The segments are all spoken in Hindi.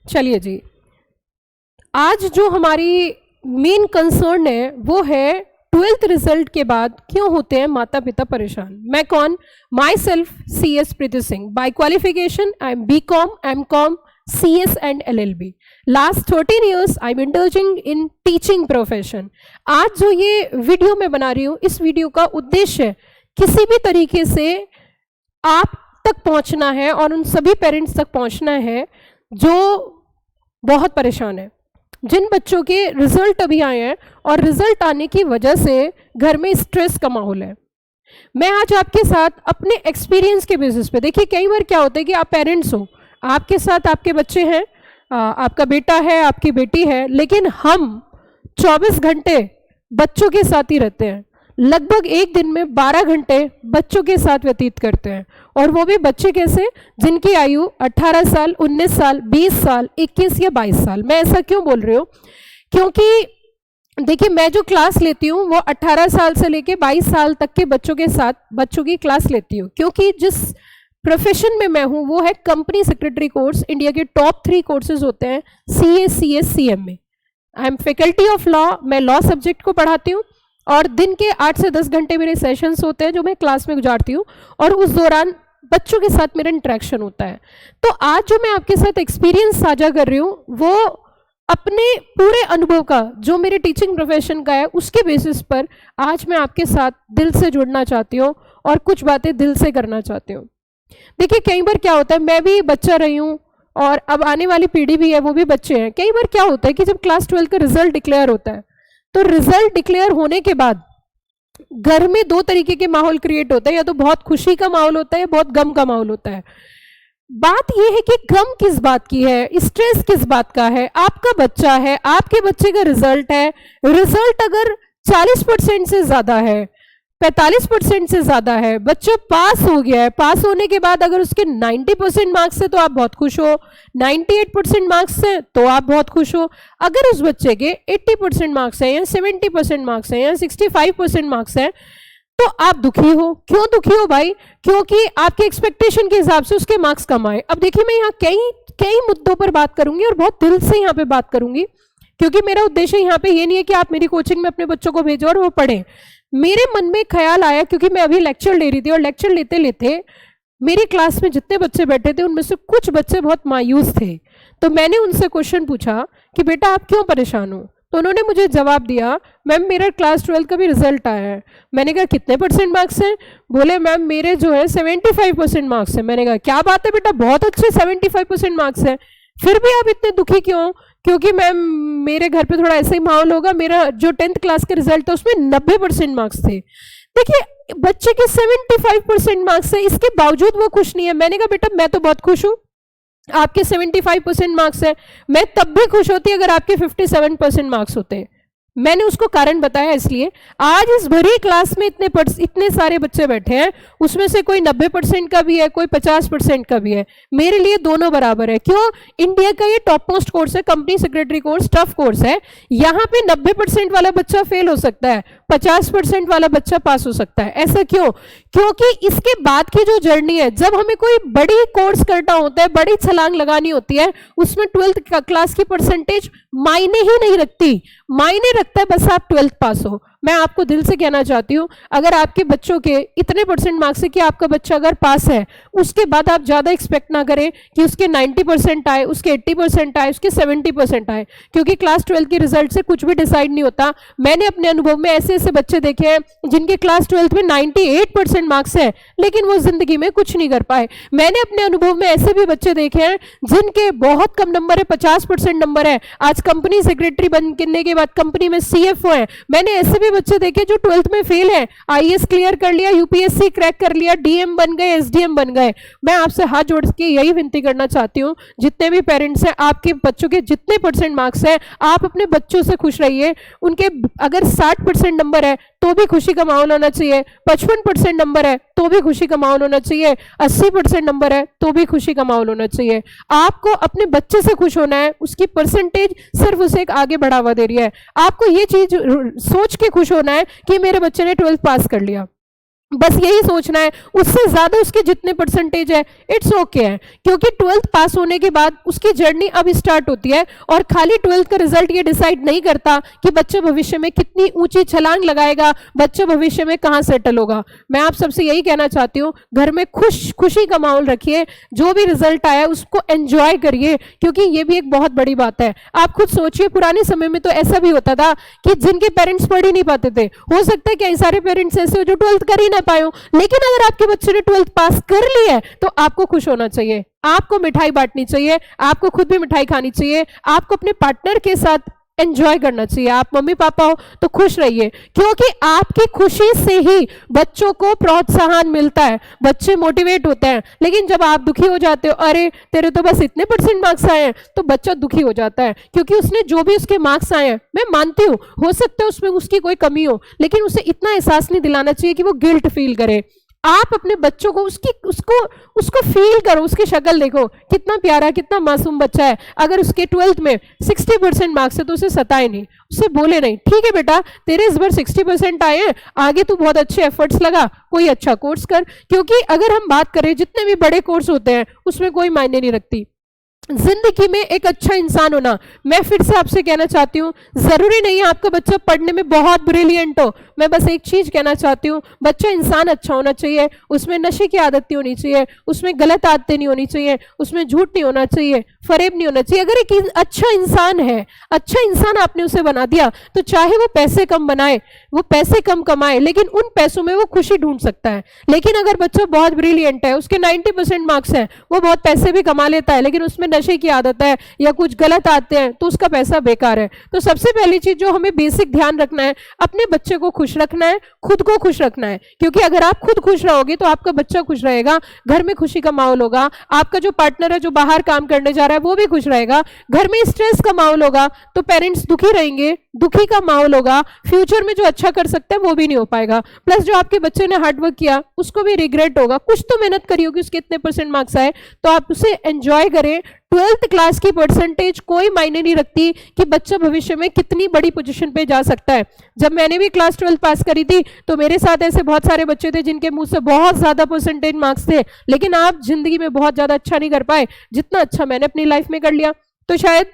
चलिए जी, आज जो हमारी मेन कंसर्न है वो है 12th रिजल्ट के बाद क्यों होते हैं माता पिता परेशान। मैं कौन? Myself CS Preeti Singh. By qualification I am BCom, MCom, CS and LLB। Last 13 years I am indulging in teaching profession. आज जो ये वीडियो मैं बना रही हूँ, इस वीडियो का उद्देश्य किसी भी तरीके से आप तक पहुंचना है और उन सभी पेरेंट्स तक पहुंचना है जो बहुत परेशान है, जिन बच्चों के रिजल्ट अभी आए हैं और रिजल्ट आने की वजह से घर में स्ट्रेस का माहौल है। मैं आज आपके साथ अपने एक्सपीरियंस के बेसिस पे, देखिए कई बार क्या होता है कि आप पेरेंट्स हो, आपके साथ आपके बच्चे हैं, आपका बेटा है, आपकी बेटी है, लेकिन हम 24 घंटे बच्चों के साथ ही रहते हैं। लगभग एक दिन में 12 घंटे बच्चों के साथ व्यतीत करते हैं, और वो भी बच्चे कैसे, जिनकी आयु 18 साल, 19 साल, 20 साल, 21 या 22 साल। मैं ऐसा क्यों बोल रही हूँ? क्योंकि देखिए मैं जो क्लास लेती हूँ वो 18 साल से लेके 22 साल तक के बच्चों के साथ बच्चों की क्लास लेती हूँ, क्योंकि जिस प्रोफेशन में मैं हूँ वो है कंपनी सेक्रेटरी कोर्स। इंडिया के टॉप 3 कोर्सेज होते हैं CA, CS, CMA। I am faculty of law, मैं लॉ सब्जेक्ट को पढ़ाती हूँ और दिन के 8 से 10 घंटे मेरे सेशंस होते हैं जो मैं क्लास में गुजारती हूँ, और उस दौरान बच्चों के साथ मेरा इंटरेक्शन होता है। तो आज जो मैं आपके साथ एक्सपीरियंस साझा कर रही हूँ वो अपने पूरे अनुभव का, जो मेरे टीचिंग प्रोफेशन का है, उसके बेसिस पर आज मैं आपके साथ दिल से जुड़ना चाहती हूँ और कुछ बातें दिल से करना चाहती हूँ। देखिए कई बार क्या होता है, मैं भी बच्चा रही हूँ और अब आने वाली पीढ़ी भी है, वो भी बच्चे हैं। कई बार क्या होता है कि जब क्लास 12 का रिजल्ट डिक्लेयर होता है तो रिजल्ट डिक्लेयर होने के बाद घर में 2 तरीके के माहौल क्रिएट होता है, या तो बहुत खुशी का माहौल होता है या बहुत गम का माहौल होता है। बात यह है कि गम किस बात की है, स्ट्रेस किस बात का है? आपका बच्चा है, आपके बच्चे का रिजल्ट है, रिजल्ट अगर 40% से ज्यादा है, 45% से ज्यादा है, बच्चा पास हो गया है, पास होने के बाद अगर उसके 90% मार्क्स है तो आप बहुत खुश हो, 98% मार्क्स है तो आप बहुत खुश हो। अगर उस बच्चे के 80% मार्क्स है या 70% मार्क्स है या 65% मार्क्स है तो आप दुखी हो। क्यों दुखी हो भाई? क्योंकि आपके एक्सपेक्टेशन के हिसाब से उसके मार्क्स कम आए। अब देखिए मैं यहाँ कई मुद्दों पर बात करूंगी और बहुत दिल से यहाँ पे बात करूंगी, क्योंकि मेरा उद्देश्य यहाँ पे ये नहीं है कि आप मेरी कोचिंग में अपने बच्चों को भेजो और वो पढ़ें। मेरे मन में ख्याल आया, क्योंकि मैं अभी लेक्चर ले रही थी और लेक्चर लेते लेते मेरी क्लास में जितने बच्चे बैठे थे उनमें से कुछ बच्चे बहुत मायूस थे। तो मैंने उनसे क्वेश्चन पूछा कि बेटा आप क्यों परेशान हो? तो उन्होंने मुझे जवाब दिया, मैम मेरा क्लास 12 का भी रिजल्ट आया है। मैंने कहा कितने % मार्क्स हैं? बोले मैम मेरे जो है 75% मार्क्स हैं। मैंने कहा क्या बात है बेटा, बहुत अच्छे 75% मार्क्स हैं, फिर भी आप इतने दुखी क्यों? क्योंकि मैम मेरे घर पे थोड़ा ऐसा ही माहौल होगा, मेरा जो 10th क्लास का रिजल्ट था उसमें 90% मार्क्स थे। देखिए बच्चे के 75% मार्क्स है, इसके बावजूद वो खुश नहीं है। मैंने कहा बेटा मैं तो बहुत खुश हूँ, आपके 75% मार्क्स है, मैं तब भी खुश होती अगर आपके 57% मार्क्स होते। मैंने उसको कारण बताया, इसलिए आज इस भरी क्लास में इतने सारे बच्चे बैठे हैं, उसमें से कोई 90% का भी है, कोई 50% का भी है। मेरे लिए दोनों बराबर है। क्यों? इंडिया का ये टॉप मोस्ट कोर्स है, company secretary course, tough course है। यहाँ पे 90% वाला बच्चा फेल हो सकता है, 50% वाला बच्चा पास हो सकता है। ऐसा क्यों? क्योंकि इसके बाद की जो जर्नी है, जब हमें कोई बड़ी कोर्स करना होता है, बड़ी छलांग लगानी होती है, उसमें 12th क्लास की परसेंटेज मायने ही नहीं रखती। मायने रखता है बस आप 12th पास हो। मैं आपको दिल से कहना चाहती हूँ, अगर आपके बच्चों के इतने % मार्क्स है कि आपका बच्चा अगर पास है, उसके बाद आप ज्यादा एक्सपेक्ट ना करें कि उसके 90% आए, उसके 80% आए, उसके 70% आए, क्योंकि क्लास 12 के रिजल्ट से कुछ भी डिसाइड नहीं होता। मैंने अपने अनुभव में ऐसे ऐसे बच्चे देखे हैं जिनके क्लास 12 में 98% मार्क्स है, लेकिन वो जिंदगी में कुछ नहीं कर पाए। मैंने अपने अनुभव में ऐसे भी बच्चे देखे हैं जिनके बहुत कम नंबर है, 50% नंबर है, आज कंपनी सेक्रेटरी बनने के बाद कंपनी में CFO है। मैंने ऐसे बच्चे देखे जो 12th में फेल है, IAS क्लियर कर लिया, UPSC क्रैक कर लिया, DM बन गए, SDM बन गए। मैं आपसे हाथ जोड़ के यही विनती करना चाहती हूँ, जितने भी पेरेंट्स हैं, आपके बच्चों के जितने % मार्क्स हैं, आप अपने बच्चों से खुश रहिए। उनके अगर 60% नंबर है तो भी खुशी का माहौल होना चाहिए, 55% नंबर है तो भी खुशी का माहौल होना चाहिए, 80% नंबर है तो भी खुशी का माहौल होना चाहिए। आपको अपने बच्चे से खुश होना है, उसकी परसेंटेज सिर्फ उसे एक आगे बढ़ावा दे रही है। आपको ये चीज सोच के खुश होना है कि मेरे बच्चे ने 12th पास कर लिया। बस यही सोचना है, उससे ज्यादा उसके जितने परसेंटेज है इट्स ओके है, क्योंकि 12th पास होने के बाद उसकी जर्नी अब स्टार्ट होती है। और खाली 12th का रिजल्ट ये डिसाइड नहीं करता कि बच्चा भविष्य में कितनी ऊंची छलांग लगाएगा, बच्चा भविष्य में कहाँ सेटल होगा। मैं आप सबसे यही कहना चाहती हूँ, घर में खुशी का माहौल रखिए, जो भी रिजल्ट आया उसको एंजॉय करिए, क्योंकि ये भी एक बहुत बड़ी बात है। आप खुद सोचिए, पुराने समय में तो ऐसा भी होता था कि जिनके पेरेंट्स पढ़ ही नहीं पाते थे, हो सकता है कई सारे पेरेंट्स ऐसे हो जो 12th कर ही ना पाए हो, लेकिन अगर आपके बच्चे ने 12th पास कर ली है तो आपको खुश होना चाहिए, आपको मिठाई बांटनी चाहिए, आपको खुद भी मिठाई खानी चाहिए, आपको अपने पार्टनर के साथ एंजॉय करना चाहिए। आप मम्मी पापा हो तो खुश रहिए, क्योंकि आपकी खुशी से ही बच्चों को प्रोत्साहन मिलता है, बच्चे मोटिवेट होते हैं। लेकिन जब आप दुखी हो जाते हो, अरे तेरे तो बस इतने % मार्क्स आए हैं, तो बच्चा दुखी हो जाता है, क्योंकि उसने जो भी उसके मार्क्स आए हैं, मैं मानती हूँ हो सकता है उसमें उसकी कोई कमी हो, लेकिन उसे इतना एहसास नहीं दिलाना चाहिए कि वो गिल्ट फील करे। आप अपने बच्चों को उसको फील करो, उसकी शक्ल देखो, कितना प्यारा, कितना मासूम बच्चा है। अगर उसके 12th में 60% मार्क्स है तो उसे सताए नहीं, उसे बोले नहीं, ठीक है बेटा तेरे इस बार 60% आए हैं, आगे तू बहुत अच्छे एफर्ट्स लगा, कोई अच्छा कोर्स कर। क्योंकि अगर हम बात करें जितने भी बड़े कोर्स होते हैं उसमें कोई मायने नहीं रखती, जिंदगी में एक अच्छा इंसान होना। मैं फिर से आपसे कहना चाहती हूँ, जरूरी नहीं है आपका बच्चा पढ़ने में बहुत ब्रिलियंट हो, मैं बस एक चीज कहना चाहती हूँ, बच्चा इंसान अच्छा होना चाहिए, उसमें नशे की आदत नहीं होनी चाहिए, उसमें गलत आदतें नहीं होनी चाहिए, उसमें झूठ नहीं होना चाहिए, फरेब नहीं होना चाहिए। अगर एक अच्छा इंसान है, अच्छा इंसान आपने उसे बना दिया, तो चाहे वो पैसे कम बनाए, वो पैसे कम कमाए, लेकिन उन पैसों में वो खुशी ढूंढ सकता है। लेकिन अगर बच्चा बहुत ब्रिलियंट है, उसके 90% मार्क्स हैं, वो बहुत पैसे भी कमा लेता है, लेकिन उसमें नशे की आदत है या कुछ गलत आदतें हैं, तो उसका पैसा बेकार है। तो सबसे पहली चीज जो हमें बेसिक ध्यान रखना है, अपने बच्चे को खुश रखना है, खुद को खुश रखना है, क्योंकि अगर आप खुद खुश रहोगे तो आपका बच्चा खुश रहेगा, घर में खुशी का माहौल होगा, आपका जो पार्टनर है जो बाहर काम करने जा रहा है वो भी खुश रहेगा, घर में स्ट्रेस का माहौल होगा तो पेरेंट्स दुखी रहेंगे, दुखी का माहौल होगा, फ्यूचर में जो अच्छा कर सकते हैं वो भी नहीं हो पाएगा। प्लस जो आपके बच्चे ने हार्डवर्क किया उसको भी रिग्रेट होगा, कुछ तो मेहनत करी होगी, उसके इतने % मार्क्स आए, तो आप उसे एंजॉय करें। 12th क्लास की परसेंटेज कोई मायने नहीं रखती कि बच्चा भविष्य में कितनी बड़ी पोजीशन पे जा सकता है। जब मैंने भी क्लास 12 पास करी थी तो मेरे साथ ऐसे बहुत सारे बच्चे थे जिनके मुंह से बहुत ज्यादा % मार्क्स थे, लेकिन आप जिंदगी में बहुत ज्यादा अच्छा नहीं कर पाए जितना अच्छा मैंने अपनी लाइफ में कर लिया। तो शायद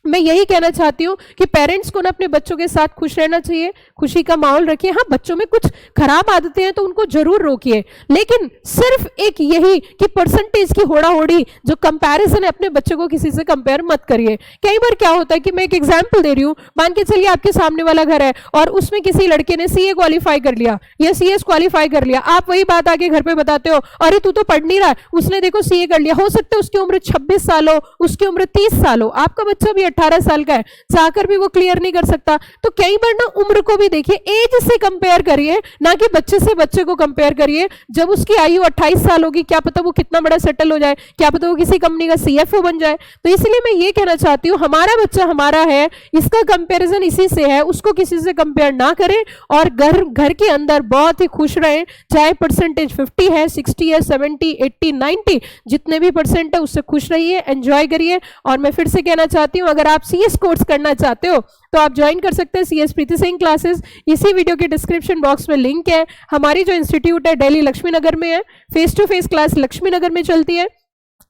मैं यही कहना चाहती हूँ कि पेरेंट्स को ना अपने बच्चों के साथ खुश रहना चाहिए, खुशी का माहौल रखिए। हाँ, बच्चों में कुछ खराब आदतें हैं तो उनको जरूर रोकिए, लेकिन सिर्फ एक यही कि परसेंटेज की होड़ा होड़ी जो कंपैरिजन है, अपने बच्चे को किसी से कंपेयर मत करिए। कई बार क्या होता है कि मैं एक एग्जाम्पल दे रही हूँ, मान के चलिए आपके सामने वाला घर है और उसमें किसी लड़के ने CA क्वालिफाई कर लिया या CS क्वालिफाई कर लिया, आप वही बात आके घर पे बताते हो, अरे तू तो पढ़ नहीं रहा, उसने देखो CA कर लिया। हो सकता है उसकी उम्र 26 साल हो, उसकी उम्र 30 साल हो, आपका बच्चा भी 18 साल का है, चाहकर भी वो क्लियर नहीं कर सकता। तो कई बार ना उम्र को भी देखिए, एज से कंपेयर करिए, ना कि बच्चे से बच्चे को कंपेयर करिए। जब उसकी आयु 28 साल होगी, क्या पता वो कितना बड़ा सेटल हो जाए, क्या पता वो किसी कंपनी का CFO बन जाए। तो इसलिए मैं ये कहना चाहती हूँ, हमारा बच्चा हमारा है, इसका कंपेरिजन इसी से है, उसको किसी से कंपेयर ना करें और घर के अंदर बहुत ही खुश रहें। चाहे परसेंटेज 50 है, 60 है, 70, 80, 90, जितने भी % है उससे खुश रहिए, एंजॉय करिए। और मैं फिर से कहना चाहती हूँ, अगर आप CS कोर्स करना चाहते हो तो आप ज्वाइन कर सकते हैं CS प्रीति सिंह क्लासेस। इसी वीडियो के डिस्क्रिप्शन बॉक्स में लिंक है। हमारी जो इंस्टीट्यूट है दिल्ली लक्ष्मी नगर में है, face to face class Lakshmi Nagar में चलती है।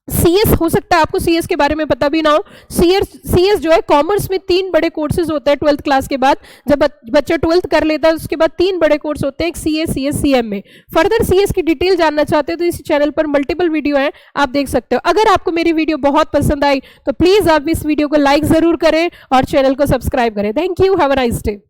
CS हो सकता है आपको CS के बारे में पता भी ना हो। CS जो है कॉमर्स में 3 बड़े कोर्सेज होते हैं 12th क्लास के बाद। जब बच्चा 12th कर लेता है उसके बाद 3 बड़े कोर्स होते हैं, एक CA, CS, CM में। फर्दर CS की डिटेल जानना चाहते हो तो इस चैनल पर मल्टीपल वीडियो हैं, आप देख सकते हो। अगर आपको मेरी वीडियो बहुत पसंद आई तो प्लीज आप इस वीडियो को लाइक जरूर करें और चैनल को सब्सक्राइब करें। Thank you, have a nice day.